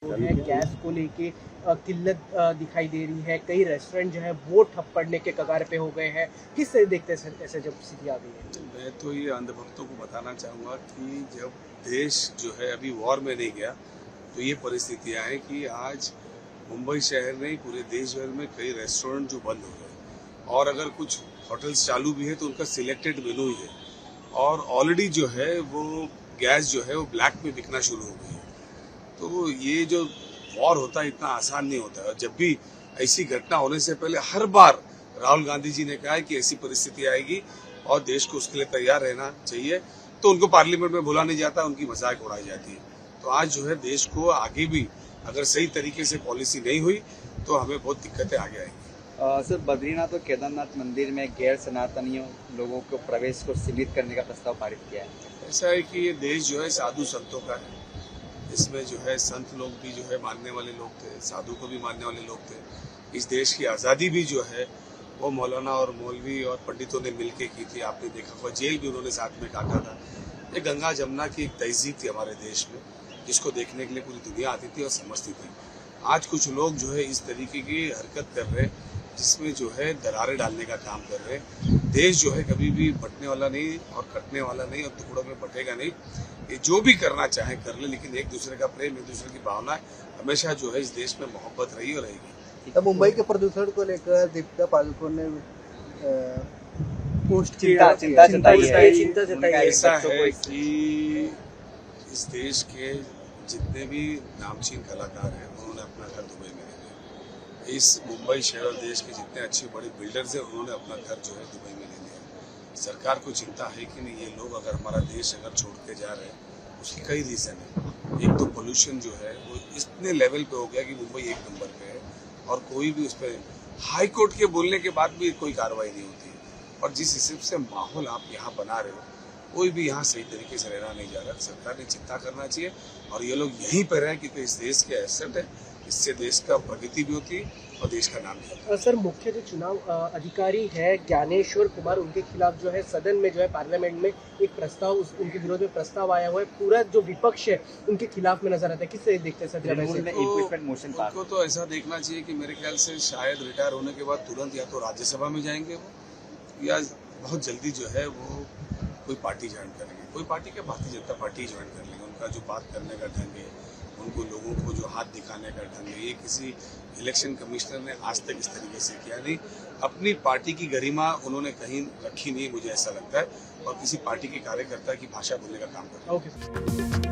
जो है गैस को लेके किल्लत दिखाई दे रही है। कई रेस्टोरेंट जो है वो ठप पड़ने के कगार पे हो गए हैं। किस तरह देखते हैं सर ऐसे जब स्थिति आ गई है? मैं तो ये अंधभक्तों को बताना चाहूँगा कि जब देश जो है अभी वॉर में नहीं गया तो ये परिस्थितियाँ हैं कि आज मुंबई शहर में पूरे देश भर में कई रेस्टोरेंट जो बंद हो गए और अगर कुछ होटल्स चालू भी है तो उनका सिलेक्टेड मेनू ही है और ऑलरेडी जो है वो गैस जो है वो ब्लैक में बिकना शुरू हो गई है। तो ये जो वॉर होता है इतना आसान नहीं होता है और जब भी ऐसी घटना होने से पहले हर बार राहुल गांधी जी ने कहा है कि ऐसी परिस्थिति आएगी और देश को उसके लिए तैयार रहना चाहिए, तो उनको पार्लियामेंट में बोला नहीं जाता, उनकी मजाक उड़ाई जाती है। तो आज जो है देश को आगे भी अगर सही तरीके से पॉलिसी नहीं हुई तो हमें बहुत दिक्कतें आगे आएंगी। सर, बद्रीनाथ और केदारनाथ मंदिर में गैर सनातनियों लोगों को प्रवेश को सीमित करने का प्रस्ताव पारित किया है। ऐसा है कि ये देश जो है साधु संतों का है। इसमें जो है संत लोग भी जो है मानने वाले लोग थे, साधु को भी मानने वाले लोग थे। इस देश की आज़ादी भी जो है वो मौलाना और मौलवी और पंडितों ने मिलके की थी। आपने देखा हुआ जेल भी उन्होंने साथ में काटा था। ये गंगा जमुना की एक तहजीब थी हमारे देश में, जिसको देखने के लिए पूरी दुनिया आती थी और समझती थी। आज कुछ लोग जो है इस तरीके की हरकत कर रहे हैं जिसमें जो है दरारें डालने का काम कर रहे हैं। देश जो है कभी भी बंटने वाला नहीं और कटने वाला नहीं और टुकड़ों में बटेगा नहीं। ये जो भी करना चाहे कर ले, लेकिन एक दूसरे का प्रेम, एक दूसरे की भावना हमेशा जो है इस देश में मोहब्बत रही और रहेगी। तो मुंबई के प्रदूषण को लेकर दीपिका पादुकोण ने पोस्ट चिंता जताई है। ऐसा है कि इस देश के जितने भी नामचीन कलाकार हैं उन्होंने अपना घर दुबई में ले लिया। इस मुंबई शहर और देश के जितने अच्छे बड़े बिल्डर्स हैं उन्होंने अपना घर जो है दुबई में ले लिया। सरकार को चिंता है कि नहीं, ये लोग अगर हमारा देश अगर छोड़ के जा रहे हैं उसकी कई रीज़न है। एक तो पोल्यूशन जो है वो इतने लेवल पे हो गया कि मुंबई एक नंबर पे है और कोई भी उस पर हाई कोर्ट के बोलने के बाद भी कोई कार्रवाई नहीं होती है। और जिस हिसाब से माहौल आप यहाँ बना रहे हो कोई भी यहाँ सही तरीके से रहना नहीं जा रहा। सरकार ने चिंता करना चाहिए और ये लोग यहीं पर हैं क्योंकि इस देश के एसेट है, इससे देश का प्रगति भी होती है और देश का नाम भी होता है। सर, मुख्य जो चुनाव अधिकारी है ज्ञानेश्वर कुमार, उनके खिलाफ जो है सदन में जो है पार्लियामेंट में एक प्रस्ताव उनके विरोध में प्रस्ताव आया हुआ है। पूरा जो विपक्ष है उनके खिलाफ में नजर आता है। किस तरह देखते हैं सर? उनको तो ऐसा देखना चाहिए कि मेरे ख्याल से शायद रिटायर होने के बाद तुरंत या तो राज्यसभा में जाएंगे वो या बहुत जल्दी जो है वो कोई पार्टी ज्वाइन करेंगे। कोई पार्टी क्या, भारतीय जनता पार्टी ज्वाइन कर लेंगे। उनका जो बात करने का ढंग है, उनको लोगों को जो हाथ दिखाने का ढंग है, ये किसी इलेक्शन कमिश्नर ने आज तक इस तरीके से किया नहीं। अपनी पार्टी की गरिमा उन्होंने कहीं रखी नहीं, मुझे ऐसा लगता है, और किसी पार्टी के कार्यकर्ता की भाषा बोलने का काम करते हैं। ओके।